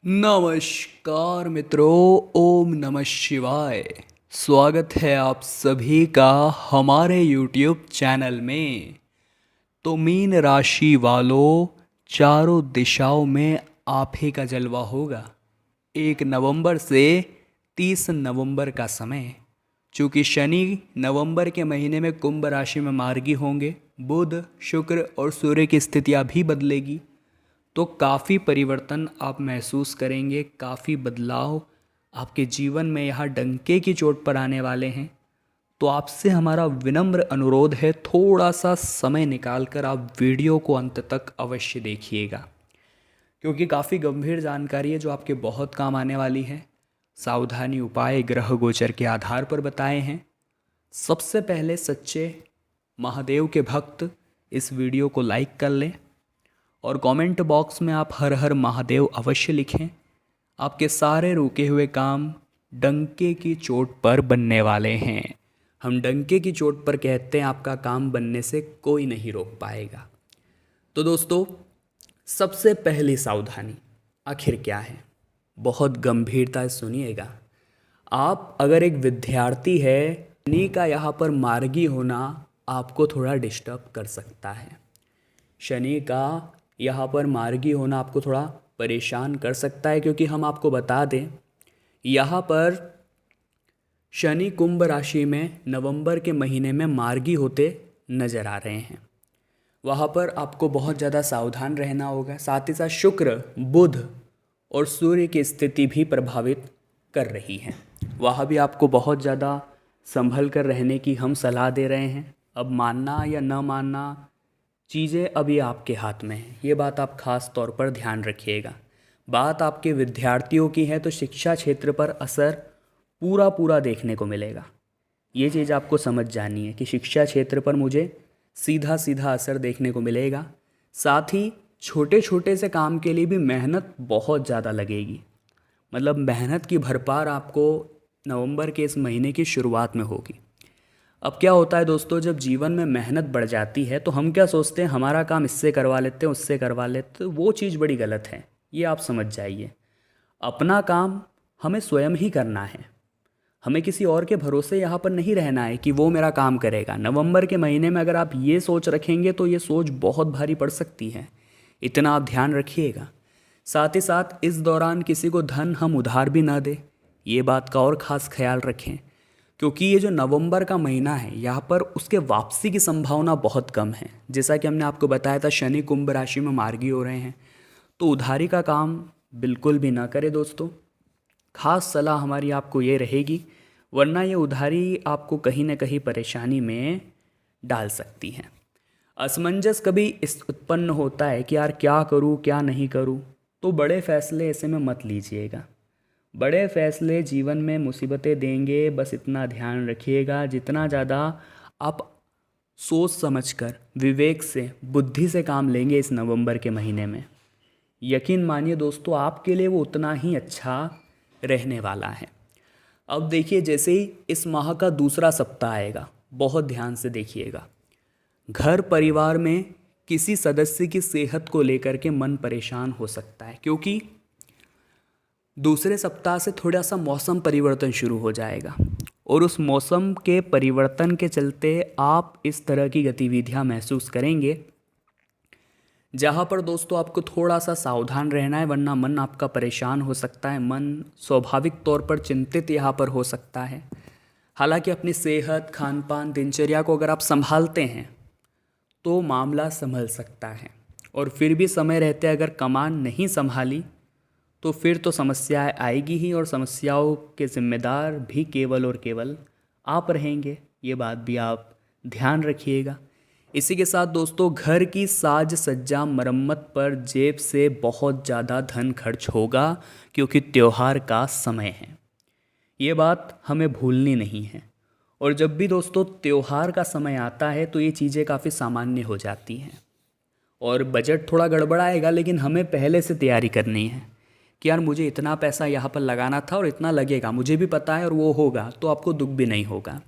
नमस्कार मित्रों, ओम नमः शिवाय। स्वागत है आप सभी का हमारे YouTube चैनल में। तो मीन राशि वालों, चारों दिशाओं में आप ही का जलवा होगा 1 नवंबर से 30 नवंबर का समय। चूँकि शनि नवंबर के महीने में कुंभ राशि में मार्गी होंगे, बुध शुक्र और सूर्य की स्थितियाँ भी बदलेगी, तो काफ़ी परिवर्तन आप महसूस करेंगे, काफ़ी बदलाव आपके जीवन में यहाँ डंके की चोट पर आने वाले हैं। तो आपसे हमारा विनम्र अनुरोध है, थोड़ा सा समय निकाल कर आप वीडियो को अंत तक अवश्य देखिएगा, क्योंकि काफ़ी गंभीर जानकारी है जो आपके बहुत काम आने वाली है। सावधानी उपाय ग्रह गोचर के आधार पर बताए हैं। सबसे पहले सच्चे महादेव के भक्त इस वीडियो को लाइक कर लें और कमेंट बॉक्स में आप हर हर महादेव अवश्य लिखें। आपके सारे रुके हुए काम डंके की चोट पर बनने वाले हैं। हम डंके की चोट पर कहते हैं, आपका काम बनने से कोई नहीं रोक पाएगा। तो दोस्तों, सबसे पहली सावधानी आखिर क्या है, बहुत गंभीरता से सुनिएगा। आप अगर एक विद्यार्थी है, शनि का यहाँ पर मार्गी होना आपको थोड़ा डिस्टर्ब कर सकता है। शनि का यहाँ पर मार्गी होना आपको थोड़ा परेशान कर सकता है, क्योंकि हम आपको बता दें, यहाँ पर शनि कुंभ राशि में नवंबर के महीने में मार्गी होते नज़र आ रहे हैं। वहाँ पर आपको बहुत ज़्यादा सावधान रहना होगा। साथ ही साथ शुक्र, बुध और सूर्य की स्थिति भी प्रभावित कर रही है। वहाँ भी आपको बहुत ज़्यादा संभल कर रहने की हम सलाह दे रहे हैं। अब मानना या न मानना चीज़ें अभी आपके हाथ में हैं, ये बात आप खास तौर पर ध्यान रखिएगा। बात आपके विद्यार्थियों की है तो शिक्षा क्षेत्र पर असर पूरा पूरा देखने को मिलेगा। ये चीज़ आपको समझ जानी है कि शिक्षा क्षेत्र पर मुझे सीधा सीधा असर देखने को मिलेगा। साथ ही छोटे छोटे से काम के लिए भी मेहनत बहुत ज़्यादा लगेगी। मतलब मेहनत की भरपार आपको नवंबर के इस महीने की शुरुआत में होगी। अब क्या होता है दोस्तों, जब जीवन में मेहनत बढ़ जाती है तो हम क्या सोचते हैं, हमारा काम इससे करवा लेते हैं, उससे करवा लेते हैं। वो चीज़ बड़ी गलत है, ये आप समझ जाइए। अपना काम हमें स्वयं ही करना है। हमें किसी और के भरोसे यहाँ पर नहीं रहना है कि वो मेरा काम करेगा। नवंबर के महीने में अगर आप ये सोच रखेंगे तो ये सोच बहुत भारी पड़ सकती है, इतना आप ध्यान रखिएगा। साथ ही साथ इस दौरान किसी को धन हम उधार भी ना दें, ये बात का और ख़ास ख्याल रखें, क्योंकि ये जो नवंबर का महीना है यहाँ पर उसके वापसी की संभावना बहुत कम है। जैसा कि हमने आपको बताया था, शनि कुंभ राशि में मार्गी हो रहे हैं, तो उधारी का काम बिल्कुल भी ना करें दोस्तों। खास सलाह हमारी आपको ये रहेगी, वरना ये उधारी आपको कहीं ना कहीं परेशानी में डाल सकती है। असमंजस कभी इस उत्पन्न होता है कि यार क्या करूँ क्या नहीं करूँ, तो बड़े फैसले ऐसे में मत लीजिएगा। बड़े फैसले जीवन में मुसीबतें देंगे, बस इतना ध्यान रखिएगा। जितना ज़्यादा आप सोच समझकर विवेक से बुद्धि से काम लेंगे इस नवंबर के महीने में, यकीन मानिए दोस्तों, आपके लिए वो उतना ही अच्छा रहने वाला है। अब देखिए, जैसे ही इस माह का दूसरा सप्ताह आएगा, बहुत ध्यान से देखिएगा। घर परिवार में किसी सदस्य की सेहत को लेकर के मन परेशान हो सकता है, क्योंकि दूसरे सप्ताह से थोड़ा सा मौसम परिवर्तन शुरू हो जाएगा और उस मौसम के परिवर्तन के चलते आप इस तरह की गतिविधियां महसूस करेंगे, जहाँ पर दोस्तों आपको थोड़ा सा सावधान रहना है, वरना मन आपका परेशान हो सकता है। मन स्वाभाविक तौर पर चिंतित यहाँ पर हो सकता है। हालांकि अपनी सेहत, खान पान, दिनचर्या को अगर आप संभालते हैं तो मामला संभल सकता है, और फिर भी समय रहते अगर कमान नहीं संभाली तो फिर तो समस्याएं आएगी ही, और समस्याओं के जिम्मेदार भी केवल और केवल आप रहेंगे। ये बात भी आप ध्यान रखिएगा। इसी के साथ दोस्तों, घर की साज सज्जा मरम्मत पर जेब से बहुत ज़्यादा धन खर्च होगा, क्योंकि त्यौहार का समय है। ये बात हमें भूलनी नहीं है। और जब भी दोस्तों त्यौहार का समय आता है तो ये चीज़ें काफ़ी सामान्य हो जाती हैं और बजट थोड़ा गड़बड़ाएगा, लेकिन हमें पहले से तैयारी करनी है कि यार मुझे इतना पैसा यहाँ पर लगाना था और इतना लगेगा, मुझे भी पता है, और वो होगा, तो आपको दुख भी नहीं होगा।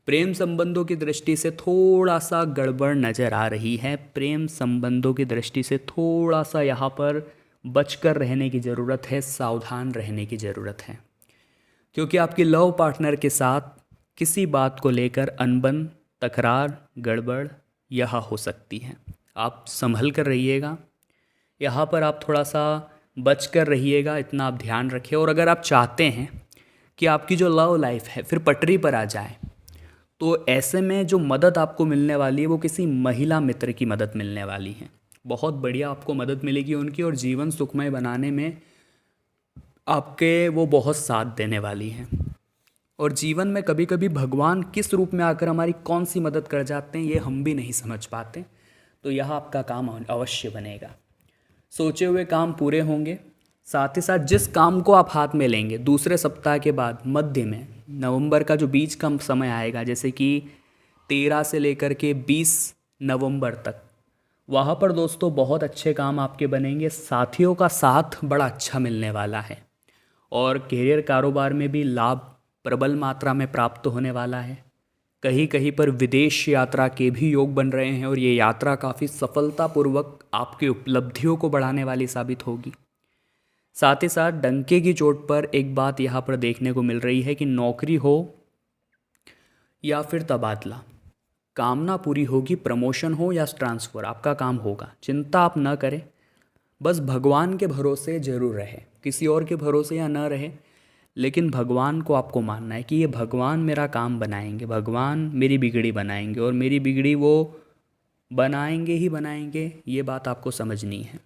प्रेम संबंधों की दृष्टि से थोड़ा सा गड़बड़ नज़र आ रही है। प्रेम संबंधों की दृष्टि से थोड़ा सा यहाँ पर बचकर रहने की ज़रूरत है, सावधान रहने की ज़रूरत है, क्योंकि आपके लव पार्टनर के साथ किसी बात को लेकर अनबन, तकरार, गड़बड़ यह हो सकती है। आप संभल कर रहिएगा, यहाँ पर आप थोड़ा सा बच कर रहिएगा, इतना आप ध्यान रखें। और अगर आप चाहते हैं कि आपकी जो लव लाइफ है फिर पटरी पर आ जाए, तो ऐसे में जो मदद आपको मिलने वाली है वो किसी महिला मित्र की मदद मिलने वाली है। बहुत बढ़िया आपको मदद मिलेगी उनकी, और जीवन सुखमय बनाने में आपके वो बहुत साथ देने वाली हैं। और जीवन में कभी कभी भगवान किस रूप में आकर हमारी कौन सी मदद कर जाते हैं ये हम भी नहीं समझ पाते। तो यह आपका काम अवश्य बनेगा, सोचे हुए काम पूरे होंगे। साथ ही साथ जिस काम को आप हाथ में लेंगे, दूसरे सप्ताह के बाद मध्य में नवंबर का जो बीच का समय आएगा, जैसे कि 13 से लेकर के 20 नवंबर तक, वहाँ पर दोस्तों बहुत अच्छे काम आपके बनेंगे। साथियों का साथ बड़ा अच्छा मिलने वाला है, और करियर कारोबार में भी लाभ प्रबल मात्रा में प्राप्त होने वाला है। कहीं कहीं पर विदेश यात्रा के भी योग बन रहे हैं, और ये यात्रा काफ़ी सफलतापूर्वक आपकी उपलब्धियों को बढ़ाने वाली साबित होगी। साथ ही साथ डंके की चोट पर एक बात यहाँ पर देखने को मिल रही है कि नौकरी हो या फिर तबादला, कामना पूरी होगी। प्रमोशन हो या ट्रांसफ़र, आपका काम होगा। चिंता आप न करें, बस भगवान के भरोसे ज़रूर रहे, किसी और के भरोसे या न रहे, लेकिन भगवान को आपको मानना है कि ये भगवान मेरा काम बनाएंगे, भगवान मेरी बिगड़ी बनाएंगे, और मेरी बिगड़ी वो बनाएंगे ही बनाएंगे, ये बात आपको समझनी है।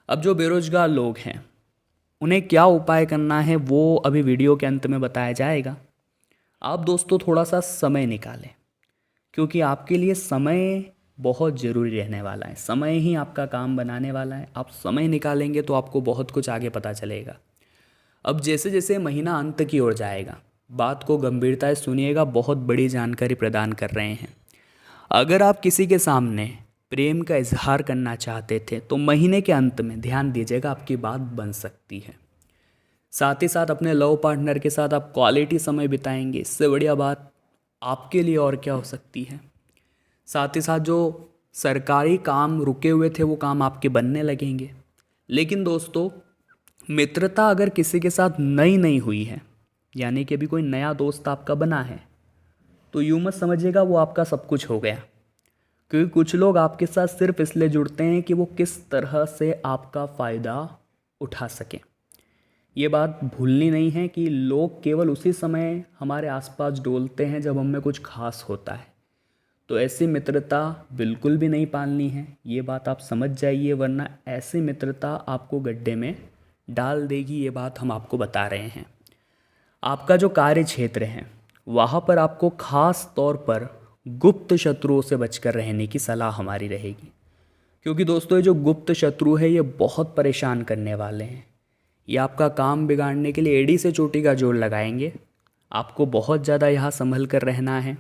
अब जो बेरोजगार लोग हैं उन्हें क्या उपाय करना है वो अभी वीडियो के अंत में बताया जाएगा। आप दोस्तों थोड़ा सा समय निकालें, क्योंकि आपके लिए समय बहुत ज़रूरी रहने वाला है। समय ही आपका काम बनाने वाला है। आप समय निकालेंगे तो आपको बहुत कुछ आगे पता चलेगा। अब जैसे जैसे महीना अंत की ओर जाएगा, बात को गंभीरता से सुनिएगा, बहुत बड़ी जानकारी प्रदान कर रहे हैं। अगर आप किसी के सामने प्रेम का इजहार करना चाहते थे तो महीने के अंत में ध्यान दीजिएगा, आपकी बात बन सकती है। साथ ही साथ अपने लव पार्टनर के साथ आप क्वालिटी समय बिताएंगे, इससे बढ़िया बात आपके लिए और क्या हो सकती है। साथ ही साथ जो सरकारी काम रुके हुए थे वो काम आपके बनने लगेंगे। लेकिन दोस्तों, मित्रता अगर किसी के साथ नई नई हुई है, यानी कि अभी कोई नया दोस्त आपका बना है, तो यूँ मत समझिएगा वो आपका सब कुछ हो गया। क्योंकि कुछ लोग आपके साथ सिर्फ इसलिए जुड़ते हैं कि वो किस तरह से आपका फ़ायदा उठा सकें। ये बात भूलनी नहीं है कि लोग केवल उसी समय हमारे आसपास डोलते हैं जब हमें कुछ खास होता है। तो ऐसी मित्रता बिल्कुल भी नहीं पालनी है, ये बात आप समझ जाइए, वरना ऐसी मित्रता आपको गड्ढे में डाल देगी। ये बात हम आपको बता रहे हैं। आपका जो कार्य क्षेत्र है वहाँ पर आपको खास तौर पर गुप्त शत्रुओं से बचकर रहने की सलाह हमारी रहेगी, क्योंकि दोस्तों ये जो गुप्त शत्रु है ये बहुत परेशान करने वाले हैं। ये आपका काम बिगाड़ने के लिए एड़ी से चोटी का जोर लगाएंगे। आपको बहुत ज़्यादा यहाँ संभल कर रहना है,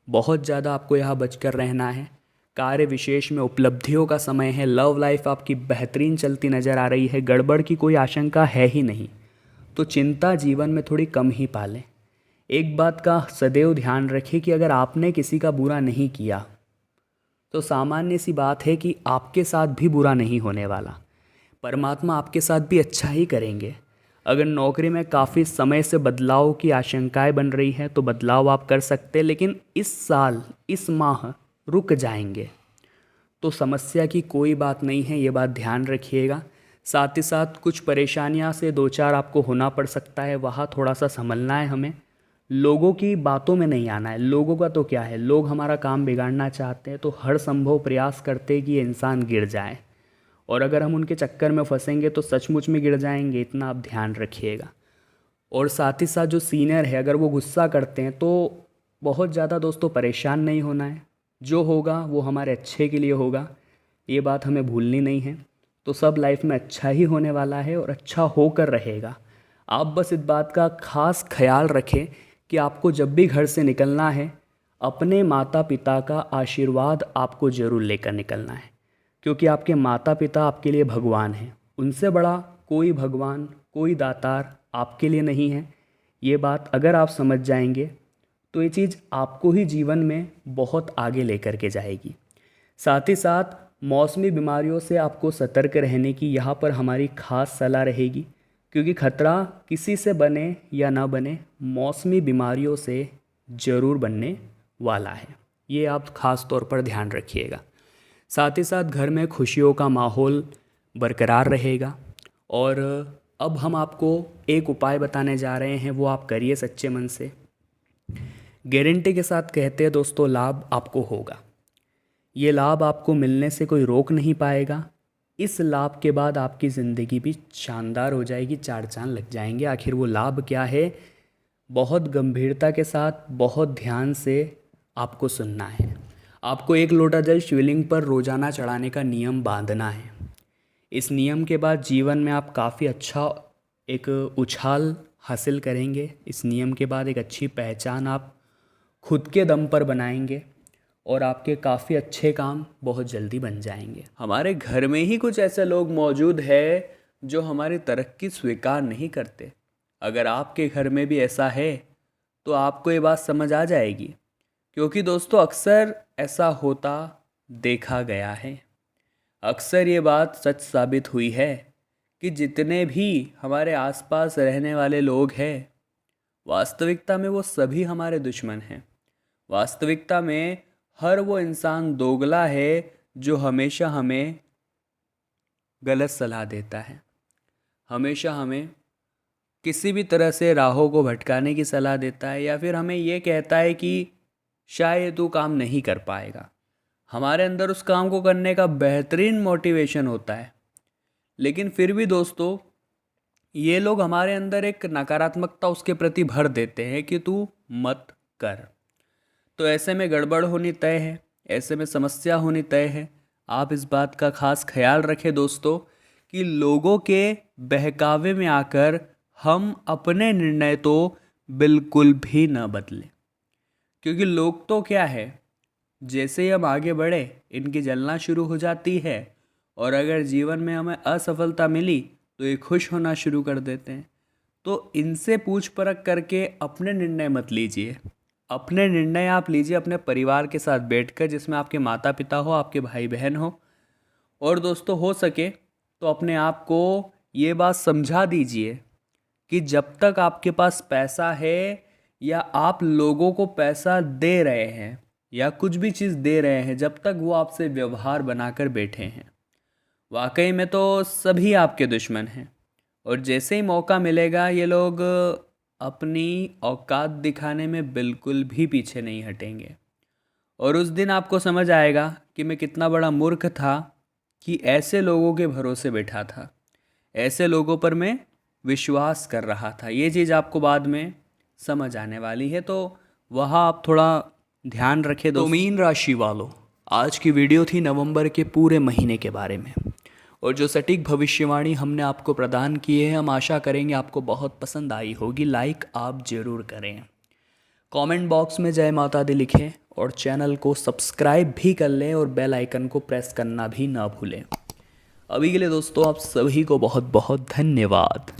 बहुत ज़्यादा आपको यहाँ बचकर रहना है। कार्य विशेष में उपलब्धियों का समय है। लव लाइफ आपकी बेहतरीन चलती नज़र आ रही है, गड़बड़ की कोई आशंका है ही नहीं, तो चिंता जीवन में थोड़ी कम ही पालें। एक बात का सदैव ध्यान रखें कि अगर आपने किसी का बुरा नहीं किया तो सामान्य सी बात है कि आपके साथ भी बुरा नहीं होने वाला। परमात्मा आपके साथ भी अच्छा ही करेंगे। अगर नौकरी में काफ़ी समय से बदलाव की आशंकाएं बन रही हैं तो बदलाव आप कर सकते हैं, लेकिन इस साल, इस माह रुक जाएंगे तो समस्या की कोई बात नहीं है, ये बात ध्यान रखिएगा। साथ ही साथ कुछ परेशानियां से दो चार आपको होना पड़ सकता है, वहाँ थोड़ा सा संभलना है हमें। लोगों की बातों में नहीं आना है। लोगों का तो क्या है, लोग हमारा काम बिगाड़ना चाहते हैं तो हर संभव प्रयास करते हैं कि ये इंसान गिर जाए, और अगर हम उनके चक्कर में फंसेंगे तो सचमुच में गिर जाएंगे, इतना आप ध्यान रखिएगा। और साथ ही साथ जो सीनियर है अगर वो गुस्सा करते हैं तो बहुत ज़्यादा दोस्तों परेशान नहीं होना है, जो होगा वो हमारे अच्छे के लिए होगा, ये बात हमें भूलनी नहीं है। तो सब लाइफ में अच्छा ही होने वाला है और अच्छा होकर रहेगा। आप बस इस बात का खास ख्याल रखें कि आपको जब भी घर से निकलना है अपने माता पिता का आशीर्वाद आपको ज़रूर लेकर निकलना है, क्योंकि आपके माता पिता आपके लिए भगवान हैं। उनसे बड़ा कोई भगवान, कोई दातार आपके लिए नहीं है। ये बात अगर आप समझ जाएंगे तो ये चीज़ आपको ही जीवन में बहुत आगे लेकर के जाएगी। साथ ही साथ मौसमी बीमारियों से आपको सतर्क रहने की यहाँ पर हमारी ख़ास सलाह रहेगी, क्योंकि खतरा किसी से बने या ना बने, मौसमी बीमारियों से ज़रूर बनने वाला है। ये आप ख़ास तौर पर ध्यान रखिएगा। साथ ही साथ घर में खुशियों का माहौल बरकरार रहेगा। और अब हम आपको एक उपाय बताने जा रहे हैं, वो आप करिए सच्चे मन से। गारंटी के साथ कहते हैं दोस्तों, लाभ आपको होगा। ये लाभ आपको मिलने से कोई रोक नहीं पाएगा। इस लाभ के बाद आपकी ज़िंदगी भी शानदार हो जाएगी, चार चांद लग जाएंगे। आखिर वो लाभ क्या है, बहुत गंभीरता के साथ, बहुत ध्यान से आपको सुनना है। आपको 1 लोटा जल शिवलिंग पर रोज़ाना चढ़ाने का नियम बांधना है। इस नियम के बाद जीवन में आप काफ़ी अच्छा एक उछाल हासिल करेंगे। इस नियम के बाद एक अच्छी पहचान आप खुद के दम पर बनाएंगे और आपके काफ़ी अच्छे काम बहुत जल्दी बन जाएंगे। हमारे घर में ही कुछ ऐसे लोग मौजूद हैं जो हमारी तरक्की स्वीकार नहीं करते। अगर आपके घर में भी ऐसा है तो आपको ये बात समझ आ जाएगी, क्योंकि दोस्तों अक्सर ऐसा होता देखा गया है। अक्सर ये बात सच साबित हुई है कि जितने भी हमारे आसपास रहने वाले लोग हैं, वास्तविकता में वो सभी हमारे दुश्मन हैं। वास्तविकता में हर वो इंसान दोगला है जो हमेशा हमें गलत सलाह देता है, हमेशा हमें किसी भी तरह से राहों को भटकाने की सलाह देता है, या फिर हमें ये कहता है कि शायद तू काम नहीं कर पाएगा। हमारे अंदर उस काम को करने का बेहतरीन मोटिवेशन होता है, लेकिन फिर भी दोस्तों ये लोग हमारे अंदर एक नकारात्मकता उसके प्रति भर देते हैं कि तू मत कर। तो ऐसे में गड़बड़ होनी तय है, ऐसे में समस्या होनी तय है। आप इस बात का खास ख्याल रखें दोस्तों कि लोगों के बहकावे में आकर हम अपने निर्णय तो बिल्कुल भी न बदलें, क्योंकि लोग तो क्या है, जैसे ही हम आगे बढ़े इनकी जलना शुरू हो जाती है, और अगर जीवन में हमें असफलता मिली तो ये खुश होना शुरू कर देते हैं। तो इनसे पूछ परख करके अपने निर्णय मत लीजिए। अपने निर्णय आप लीजिए अपने परिवार के साथ बैठकर, जिसमें आपके माता पिता हो, आपके भाई बहन हो। और दोस्तों हो सके तो अपने आप को ये बात समझा दीजिए कि जब तक आपके पास पैसा है, या आप लोगों को पैसा दे रहे हैं, या कुछ भी चीज़ दे रहे हैं, जब तक वो आपसे व्यवहार बनाकर बैठे हैं, वाकई में तो सभी आपके दुश्मन हैं। और जैसे ही मौका मिलेगा ये लोग अपनी औकात दिखाने में बिल्कुल भी पीछे नहीं हटेंगे। और उस दिन आपको समझ आएगा कि मैं कितना बड़ा मूर्ख था कि ऐसे लोगों के भरोसे बैठा था, ऐसे लोगों पर मैं विश्वास कर रहा था। ये चीज़ आपको बाद में समझ आने वाली है, तो वहाँ आप थोड़ा ध्यान रखें दोस्तों। तो मीन राशि वालों, आज की वीडियो थी नवंबर के पूरे महीने के बारे में, और जो सटीक भविष्यवाणी हमने आपको प्रदान की है, हम आशा करेंगे आपको बहुत पसंद आई होगी। लाइक आप ज़रूर करें, कमेंट बॉक्स में जय माता दी लिखें, और चैनल को सब्सक्राइब भी कर लें, और बेल आइकन को प्रेस करना भी ना भूलें। अभी के लिए दोस्तों आप सभी को बहुत बहुत धन्यवाद।